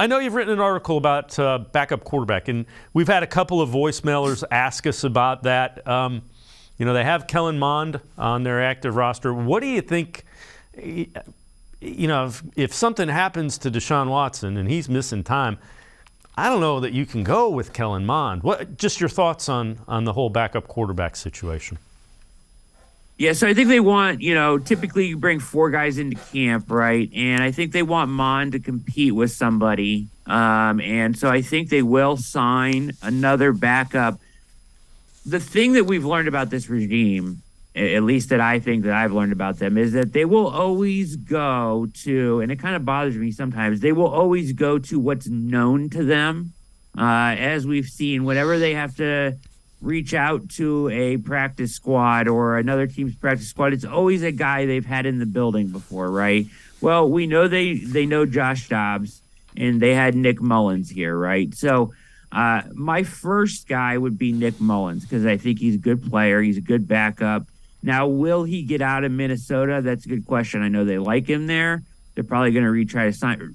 I know you've written an article about backup quarterback, and we've had a couple of voicemailers ask us about that. They have Kellen Mond on their active roster. What do you think, if something happens to Deshaun Watson and he's missing time, I don't know that you can go with Kellen Mond. Just your thoughts on the whole backup quarterback situation? Yeah, so I think they want, typically you bring 4 guys into camp, right? And I think they want Mond to compete with somebody. And so I think they will sign another backup. The thing that we've learned about this regime, at least that I think that I've learned about them, is that they will always go to, and it kind of bothers me sometimes, they will always go to what's known to them. As we've seen, whenever they have to reach out to a practice squad or another team's practice squad, it's always a guy they've had in the building before, right? Well, we know they know Josh Dobbs, and they had Nick Mullins here, right? So my first guy would be Nick Mullins because I think he's a good player. He's a good backup. Now, will he get out of Minnesota? That's a good question. I know they like him there. They're probably going to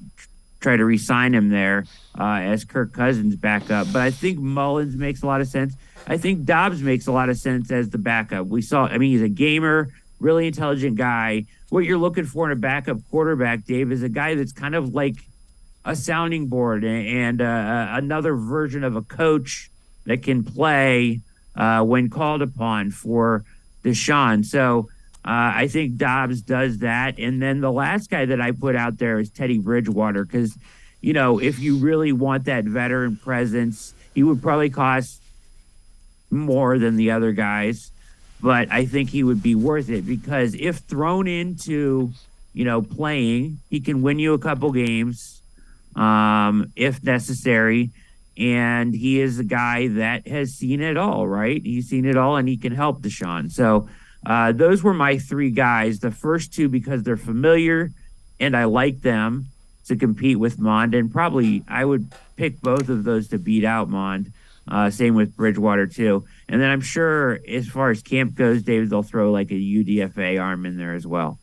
try to re-sign him there as Kirk Cousins' backup. But I think Mullins makes a lot of sense. I think Dobbs makes a lot of sense as the backup. He's a gamer, really intelligent guy. What you're looking for in a backup quarterback, Dave, is a guy that's kind of like a sounding board and another version of a coach that can play when called upon for Deshaun. So I think Dobbs does that. And then the last guy that I put out there is Teddy Bridgewater because, if you really want that veteran presence, he would probably cost more than the other guys, but I think he would be worth it because if thrown into, playing, he can win you a couple games if necessary. And he is a guy that has seen it all, right? He's seen it all and he can help Deshaun. So those were my 3 guys. The first 2 because they're familiar and I like them to compete with Mond. And probably I would pick both of those to beat out Mond. Same with Bridgewater, too. And then I'm sure as far as camp goes, David, they'll throw like a UDFA arm in there as well.